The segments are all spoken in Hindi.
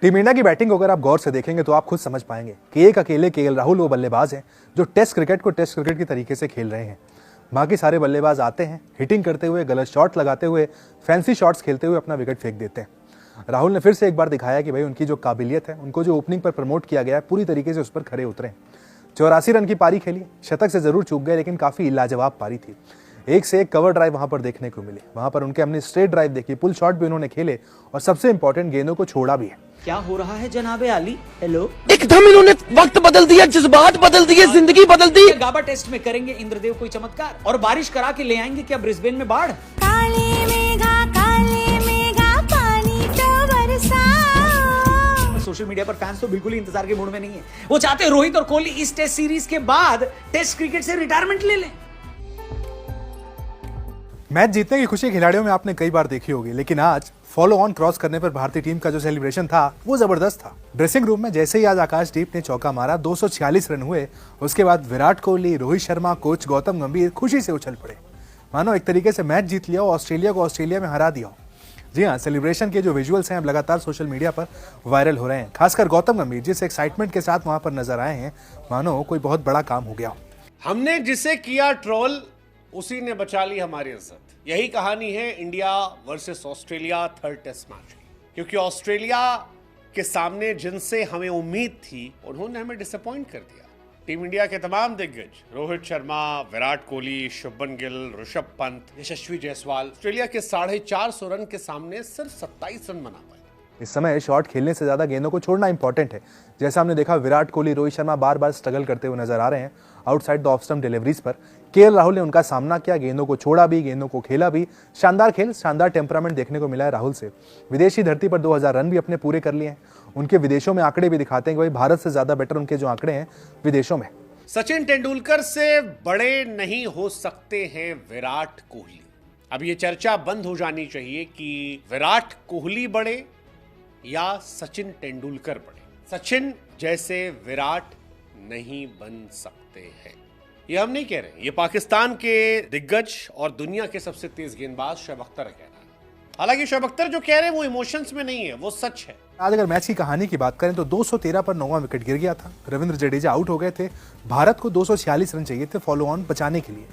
टीम इंडिया की बैटिंग को अगर आप गौर से देखेंगे तो आप खुद समझ पाएंगे कि एक अकेले केएल राहुल वो बल्लेबाज हैं जो टेस्ट क्रिकेट को टेस्ट क्रिकेट की तरीके से खेल रहे हैं। बाकी सारे बल्लेबाज आते हैं, हिटिंग करते हुए, गलत शॉट लगाते हुए, फैंसी शॉट्स खेलते हुए अपना विकेट फेंक देते हैं। राहुल ने फिर से एक बार दिखाया कि भाई उनकी जो काबिलियत है, उनको जो ओपनिंग पर प्रमोट किया गया है, पूरी तरीके से उस पर खरे उतरे। 84 रन की पारी खेली, शतक से जरूर चूक गए लेकिन काफी लाजवाब पारी थी। एक से एक कवर ड्राइव वहां पर देखने को मिली। वहां पर उनके हमने स्ट्रेट ड्राइव देखी, पुल शॉट भी उन्होंने खेले और सबसे इंपॉर्टेंट गेंदों को छोड़ा भी है। क्या हो रहा है जनाबे आली? हेलो, एकदम इन्होंने वक्त बदल दिया, जज्बात बदल दिए, जिंदगी बदल दी। गाबा टेस्ट में करेंगे इंद्रदेव कोई चमत्कार और बारिश करा के ले आएंगे क्या ब्रिस्बेन में बाढ़? काले मेघा पानी तो बरसा। सोशल मीडिया पर फैंस तो बिल्कुल ही इंतजार के मूड में नहीं है। वो चाहते हैं रोहित और कोहली इस टेस्ट सीरीज के बाद टेस्ट क्रिकेट से रिटायरमेंट ले लें। मैच जीतने की खुशी खिलाड़ियों में आपने कई बार देखी होगी, लेकिन आज फॉलो ऑन क्रॉस करने पर भारतीय टीम का जो सेलिब्रेशन था वो जबरदस्त था। ड्रेसिंग रूम में जैसे ही आज आकाशदीप ने चौका मारा, 246 रन हुए, उसके बाद विराट कोहली, रोहित शर्मा, कोच गौतम गंभीर खुशी से उछल पड़े, मानो एक तरीके से मैच जीत लिया हो, ऑस्ट्रेलिया को ऑस्ट्रेलिया में हरा दिया हो। जी हाँ, सेलिब्रेशन के जो विजुअल्स हैं अब लगातार सोशल मीडिया पर वायरल हो रहे हैं। खासकर गौतम गंभीर जिस एक्साइटमेंट के साथ वहां पर नजर आए हैं, मानो कोई बहुत बड़ा काम हो गया हो। हमने जिसे किया ट्रोल उसी ने बचा ली हमारी इज्जत। यही कहानी है India versus Australia third test match की, क्योंकि ऑस्ट्रेलिया के सामने जिनसे हमें उम्मीद थी उन्होंने हमें डिसअपॉइंट कर दिया। टीम इंडिया के तमाम दिग्गज रोहित शर्मा, विराट कोहली, शुभमन गिल, ऋषभ पंत, यशस्वी जायसवाल ऑस्ट्रेलिया के 450 रन के सामने सिर्फ 27 रन बना पाए। इस समय शॉट खेलने से ज्यादा गेंदों को छोड़ना इंपॉर्टेंट है। जैसा हमने देखा, विराट कोहली, रोहित शर्मा बार बार स्ट्रगल करते हुए नजर आ रहे हैं outside the off stump deliveries पर। केएल राहुल ने उनका सामना किया, गेंदों को छोड़ा भी, गेंदों को खेला भी। शानदार खेल, शानदार टेम्परामेंट देखने को मिला है राहुल से। विदेशी धरती पर 2000 रन भी अपने पूरे कर लिए हैं। उनके विदेशों में आंकड़े भी दिखाते हैं कि भाई भारत से ज्यादा बेटर उनके जो आंकड़े हैं विदेशों में। सचिन तेंदुलकर से बड़े नहीं हो सकते हैं विराट कोहली। अब ये चर्चा बंद हो जानी चाहिए कि विराट कोहली बड़े या सचिन तेंदुलकर बड़े। सचिन जैसे विराट नहीं बन सकते हैं, ये हम नहीं कह रहे, ये पाकिस्तान के दिग्गज और दुनिया के सबसे तेज गेंदबाज शोएब अख्तर कह रहा है। हालांकि शोएब अख्तर जो कह रहे हैं वो इमोशंस में नहीं है, वो सच है। आज अगर मैच की कहानी की बात करें तो 213 पर 9वां विकेट गिर गया था। रविंद्र जडेजा आउट हो गए थे। भारत को 246 रन चाहिए थे फॉलो ऑन बचाने के लिए।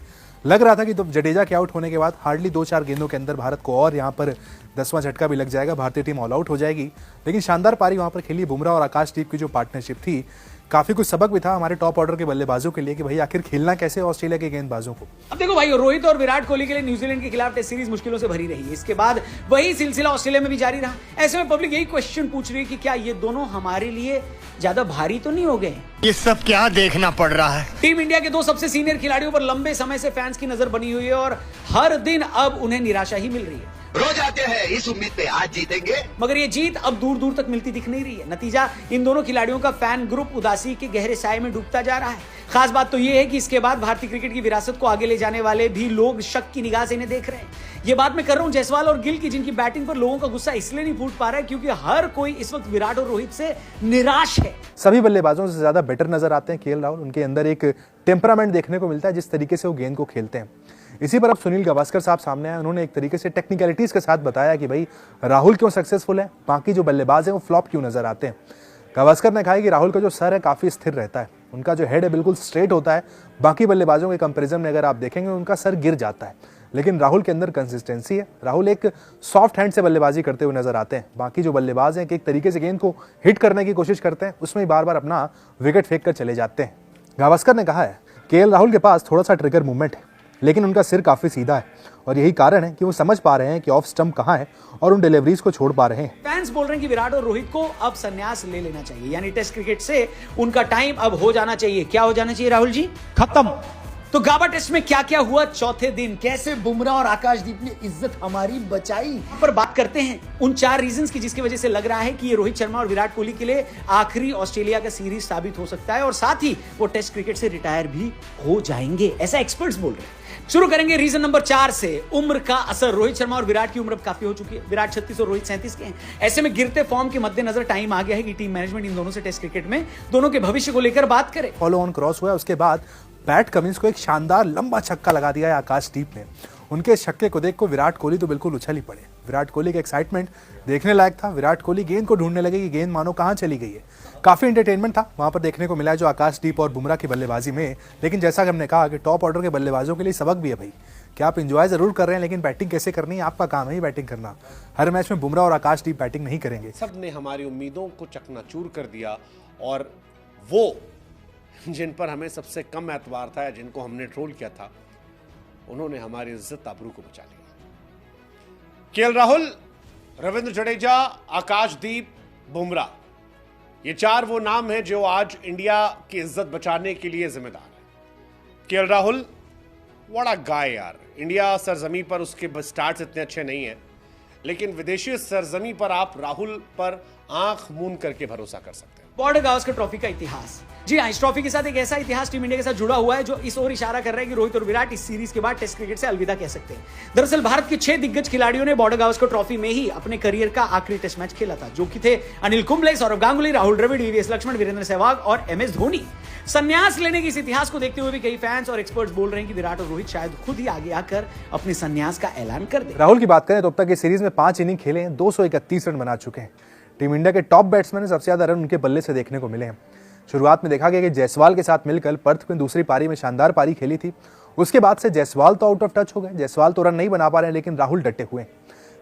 लग रहा था कि तो जडेजा के आउट होने के बाद हार्डली 2-4 गेंदों के अंदर भारत को और यहाँ पर 10वां झटका भी लग जाएगा, भारतीय टीम ऑल आउट हो जाएगी। लेकिन शानदार पारी वहां पर खेली। बुमराह और आकाशदीप की जो पार्टनरशिप थी, काफी कुछ सबक भी था हमारे टॉप ऑर्डर के बल्लेबाजों के लिए कि भाई आखिर खेलना कैसे ऑस्ट्रेलिया के गेंदबाजों को। अब देखो भाई, रोहित और विराट कोहली के लिए न्यूजीलैंड के खिलाफ टेस्ट सीरीज मुश्किलों से भरी रही है। इसके बाद वही सिलसिला ऑस्ट्रेलिया में भी जारी रहा। ऐसे में पब्लिक यही क्वेश्चन पूछ रही है कि क्या ये दोनों हमारे लिए ज्यादा भारी तो नहीं हो गए? ये सब क्या देखना पड़ रहा है? टीम इंडिया के 2 सबसे सीनियर खिलाड़ियों पर लंबे समय से फैंस की नजर बनी हुई है और हर दिन अब उन्हें निराशा ही मिल रही है। रोज आते हैं इस उम्मीद पे आज जीतेंगे, मगर ये जीत अब दूर दूर तक मिलती दिख नहीं रही है। नतीजा, इन दोनों खिलाड़ियों का फैन ग्रुप उदासी के गहरे साए में डूबता जा रहा है। खास बात तो ये है कि इसके बाद भारतीय क्रिकेट की विरासत को आगे ले जाने वाले भी लोग शक की निगाह से इन्हें देख रहे हैं। ये बात मैं कर रहा हूं जायसवाल और गिल की, जिनकी बैटिंग पर लोगों का गुस्सा इसलिए नहीं फूट पा रहा है क्योंकि हर कोई इस वक्त विराट और रोहित से निराश है। सभी बल्लेबाजों से ज्यादा बेटर नजर आते हैं केएल राहुल। उनके अंदर एक टेम्परामेंट देखने को मिलता है, जिस तरीके से वो गेंद को खेलते हैं। इसी पर अब सुनील गावस्कर साहब सामने आए। उन्होंने एक तरीके से टेक्निकलिटीज के साथ बताया कि भाई राहुल क्यों सक्सेसफुल है, बाकी जो बल्लेबाज हैं वो फ्लॉप क्यों नजर आते हैं। गावस्कर ने कहा कि राहुल का जो सर है काफी स्थिर रहता है, उनका जो हेड है बिल्कुल स्ट्रेट होता है। बाकी बल्लेबाजों के कंपैरिजन में अगर आप देखेंगे उनका सर गिर जाता है, लेकिन राहुल के अंदर कंसिस्टेंसी है। राहुल एक सॉफ्ट हैंड से बल्लेबाजी करते हुए नजर आते हैं। बाकी जो बल्लेबाज हैं कि एक तरीके से गेंद को हिट करने की कोशिश करते हैं, उसमें बार बार अपना विकेट फेंक कर चले जाते हैं। गावस्कर ने कहा है केएल राहुल के पास थोड़ा सा ट्रिगर मूवमेंट है, लेकिन उनका सिर काफी सीधा है और यही कारण है कि वो समझ पा रहे हैं कि ऑफ स्टंप कहां है और उन डिलीवरीज को छोड़ पा रहे हैं। फैंस बोल रहे हैं कि विराट और रोहित को अब संन्यास ले लेना चाहिए, यानी टेस्ट क्रिकेट से उनका टाइम अब हो जाना चाहिए। क्या हो जाना चाहिए राहुल जी? खत्म। तो गाबा टेस्ट में क्या क्या हुआ चौथे दिन, कैसे बुमराह और आकाशदीप ने इज्जत हमारी बचाई, पर बात करते हैं उन 4 रीजंस की जिसकी वजह से लग रहा है कि ये रोहित शर्मा और विराट कोहली के लिए आखिरी ऑस्ट्रेलिया का सीरीज साबित हो सकता है और साथ ही वो टेस्ट क्रिकेट से रिटायर भी हो जाएंगे, ऐसा एक्सपर्ट्स बोल रहे हैं। शुरू करेंगे रीजन नंबर 4 से, उम्र का असर। रोहित शर्मा और विराट की उम्र अब काफी हो चुकी है। विराट 36 और रोहित 37 के हैं। ऐसे में गिरते फॉर्म के मद्देनजर टाइम आ गया है कि टीम मैनेजमेंट इन दोनों से टेस्ट क्रिकेट में दोनों के भविष्य को लेकर बात करे। फॉलो ऑन क्रॉस हुआ, उसके बाद पैट कमिंस को एक शानदार लंबा छक्का लगा दिया है आकाशदीप ने। उनके छक्के को देख को विराट कोहली तो बिल्कुल उछल ही पड़े। विराट कोहली का एक्साइटमेंट देखने लायक था। विराट कोहली गेंद को ढूंढने लगे कि गेंद मानो कहाँ चली गई है। काफ़ी एंटरटेनमेंट था वहाँ पर देखने को मिला जो आकाशदीप और बुमराह की बल्लेबाजी में। लेकिन जैसा कि हमने कहा कि टॉप ऑर्डर के बल्लेबाजों के लिए सबक भी है भाई कि आप एंजॉय जरूर कर रहे हैं, लेकिन बैटिंग कैसे करनी है आपका काम है ही बैटिंग करना। हर मैच में बुमराह और आकाशदीप बैटिंग नहीं करेंगे। सब ने हमारी उम्मीदों को चकनाचूर कर दिया और वो जिन पर हमें सबसे कम एतबार था या जिनको हमने ट्रोल किया था, उन्होंने हमारी इज्जत आबरू को बचा लिया। केएल राहुल, रविंद्र जडेजा, आकाशदीप, बुमराह, ये चार वो नाम हैं जो आज इंडिया की इज्जत बचाने के लिए जिम्मेदार हैं। केएल राहुल, व्हाट अ गाय यार। इंडिया सरजमी पर उसके स्टार्ट्स इतने अच्छे नहीं हैं, लेकिन विदेशी सरजमी पर आप राहुल पर आंख मूंद करके भरोसा कर सकते हैं। बॉर्डर गावस्कर ट्रॉफी का इतिहास। जी हाँ, इस ट्रॉफी के साथ एक ऐसा इतिहास टीम इंडिया के साथ जुड़ा हुआ है जो इस ओर इशारा कर रहा है कि रोहित और विराट इस सीरीज के बाद टेस्ट क्रिकेट से अलविदा कह सकते हैं। दरअसल भारत के 6 दिग्गज खिलाड़ियों ने बॉर्डर गावस्कर ट्रॉफी में ही अपने करियर का आखिरी टेस्ट मैच खेला था, जो कि थे अनिल कुंबले, सौरव गांगुली, राहुल द्रविड़, वीवीएस लक्ष्मण, वीरेंद्र सहवाग और एमएस धोनी। संन्यास लेने के इस इतिहास को देखते हुए भी कई फैंस और एक्सपर्ट्स बोल रहे हैं कि विराट और रोहित शायद खुद ही आगे आकर अपने संन्यास का ऐलान कर दे। राहुल की बात करें तो अब तक इस सीरीज में 5 इनिंग खेले हैं, 231 रन बना चुके हैं। टीम इंडिया के टॉप बैट्समैन ने सबसे ज्यादा रन उनके बल्ले से देखने को मिले हैं। शुरुआत में देखा गया कि जायसवाल के साथ मिलकर पर्थ में दूसरी पारी में शानदार पारी खेली थी। उसके बाद से जायसवाल तो आउट ऑफ टच हो गए, जायसवाल तो रन नहीं बना पा रहे हैं, लेकिन राहुल डटे हुए हैं।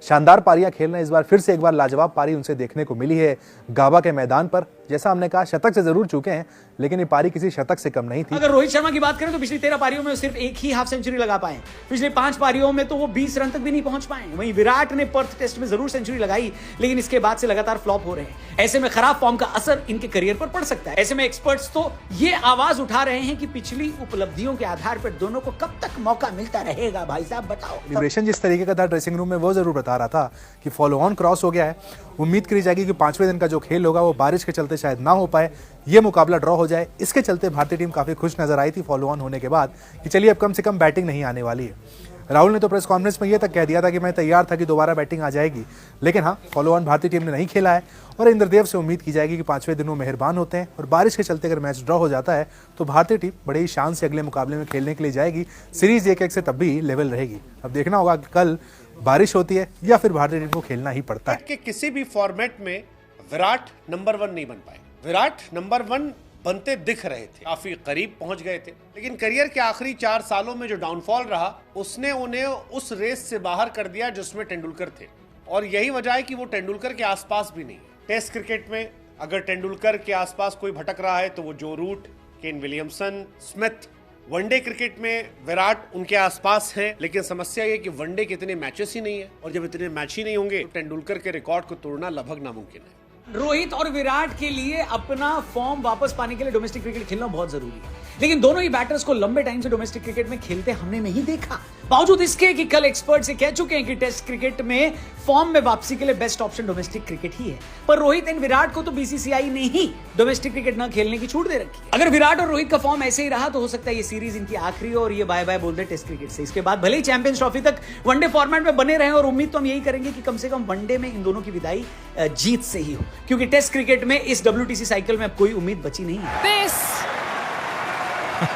शानदार पारियां खेलना इस बार फिर से एक बार लाजवाब पारी उनसे देखने को मिली है गाबा के मैदान पर। जैसा हमने कहा शतक से जरूर चूके हैं, लेकिन ये पारी किसी शतक से कम नहीं थी। अगर रोहित शर्मा की बात करें तो पिछली 13 पारियों में सिर्फ एक ही हाफ सेंचुरी लगा पाए। पिछले 5 पारियों में तो वो 20 रन तक भी नहीं पहुंच पाए। वहीं विराट ने पर्थ टेस्ट में जरूर सेंचुरी लगाई, लेकिन इसके बाद से लगातार फ्लॉप हो रहे हैं। ऐसे में खराब फॉर्म का असर इनके करियर पर पड़ सकता है। ऐसे में एक्सपर्ट्स तो ये आवाज उठा रहे हैं कि पिछली उपलब्धियों के आधार पर दोनों को कब तक मौका मिलता रहेगा। भाई साहब बताओ। लिबरेशन जिस तरीके का था ड्रेसिंग रूम में, वो जरूर बता रहा था कि फॉलो ऑन क्रॉस हो गया है। उम्मीद करी जाएगी कि 5वें दिन का जो खेल होगा वो बारिश के चलते शायद ना हो पाए, ये मुकाबला ड्रॉ हो जाए। इसके चलते भारतीय टीम काफी खुश नजर आई थी फॉलो ऑन होने के बाद कि चलिए अब कम से कम बैटिंग नहीं आने वाली है। राहुल ने तो प्रेस कॉन्फ्रेंस में ये तक कह दिया था कि मैं तैयार था कि दोबारा बैटिंग आ जाएगी, लेकिन हाँ, फॉलो ऑन भारतीय टीम ने नहीं खेला है और इंद्रदेव से उम्मीद की जाएगी कि 5वें दिन वो मेहरबान होते हैं और बारिश के चलते अगर मैच ड्रॉ हो जाता है तो भारतीय टीम बड़े ही शान से अगले मुकाबले में खेलने के लिए जाएगी। सीरीज 1-1 से तब भी लेवल रहेगी। अब देखना होगा कि कल बारिश होती है या फिर भारतीय टीम को खेलना ही पड़ता है। कि किसी भी फॉर्मेट में विराट नंबर 1 नहीं बन पाए। विराट नंबर 1 बनते दिख रहे थे, काफी करीब पहुंच गए थे, लेकिन करियर के आखिरी 4 सालों में जो डाउनफॉल रहा उसने उन्हें उस रेस से बाहर कर दिया जिसमें तेंदुलकर थे। और यही वजह है कि वो तेंदुलकर के आसपास भी नहीं। टेस्ट क्रिकेट में अगर तेंदुलकर के आसपास कोई भटक रहा है तो वो जो Root, Kane Williamson, Smith. One day cricket में विराट उनके आसपास है, लेकिन समस्या ये कि वनडे के इतने मैचेस ही नहीं है और जब इतने मैच ही नहीं होंगे तो तेंदुलकर के रिकॉर्ड को तोड़ना लगभग नामुमकिन है। रोहित और विराट के लिए अपना फॉर्म वापस पाने के लिए डोमेस्टिक क्रिकेट खेलना बहुत जरूरी है, लेकिन दोनों ही बैटर्स को लंबे टाइम से डोमेस्टिक क्रिकेट में खेलते हमने नहीं देखा। बावजूद इसके कि कल एक्सपर्ट से कह चुके हैं कि टेस्ट क्रिकेट में फॉर्म में वापसी के लिए बेस्ट ऑप्शन डोमेस्टिक क्रिकेट ही है, पर रोहित एंड विराट को तो बीसीसीआई ने ही डोमेस्टिक क्रिकेट न खेलने की छूट दे रखी है। अगर विराट और रोहित का फॉर्म ऐसे ही रहा तो हो सकता है ये सीरीज इनकी आखिरी और ये बाय बाय बोल दे टेस्ट क्रिकेट से। इसके बाद भले ही चैंपियंस ट्रॉफी तक वनडे फॉर्मेट में बने रहे और उम्मीद तो हम यही करेंगे कि कम से कम वनडे में इन दोनों की विदाई जीत से ही हो, क्योंकि टेस्ट क्रिकेट में इस WTC साइकिल में अब कोई उम्मीद बची नहीं है। This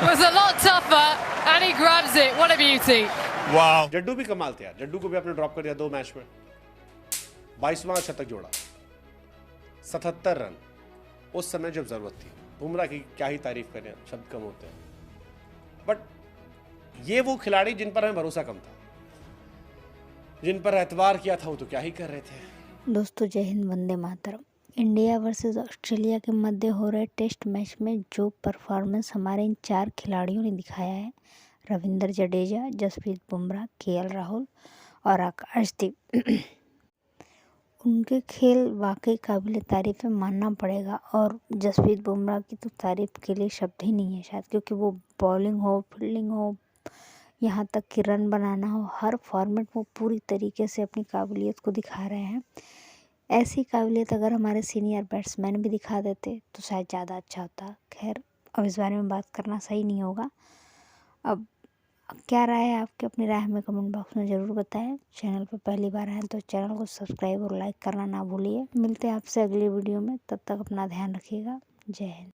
was a lot tougher and he grabs it. What a beauty. वाह, जड्डू भी कमाल थे यार। जड्डू को भी आपने ड्रॉप कर दिया 2 मैच में, 22वां शतक जोड़ा, 77 रन उस समय जब जरूरत थी। बुमराह की क्या ही तारीफ करें, शब्द कम होते हैं, बट ये वो खिलाड़ी जिन पर हमें भरोसा कम था, जिन पर एतबार किया था वो तो क्या ही कर रहे थे। दोस्तों जय Hind, Vande Mataram. India versus Australia के मध्य हो रहे टेस्ट मैच में जो परफॉर्मेंस हमारे इन 4 खिलाड़ियों ने दिखाया है, रविंद्र जडेजा, जसप्रीत बुमराह, केएल राहुल और आकाशदीप, उनके खेल वाकई काबिल तारीफ है, मानना पड़ेगा। और जसप्रीत बुमराह की तो तारीफ के लिए शब्द ही नहीं है शायद, क्योंकि वो बॉलिंग हो, फील्डिंग हो, यहाँ तक कि रन बनाना हो, हर फॉर्मेट वो पूरी तरीके से अपनी काबिलियत को दिखा रहे हैं। ऐसी काबिलियत अगर हमारे सीनियर बैट्समैन भी दिखा देते तो शायद ज़्यादा अच्छा होता। खैर, अब इस बारे में बात करना सही नहीं होगा। अब क्या राय है आपके, अपनी राय हमें कमेंट बॉक्स में ज़रूर बताएं। चैनल पर पहली बार आए तो चैनल को सब्सक्राइब और लाइक करना ना भूलिए। मिलते हैं आपसे अगली वीडियो में, तब तक अपना ध्यान रखिएगा। जय हिंद।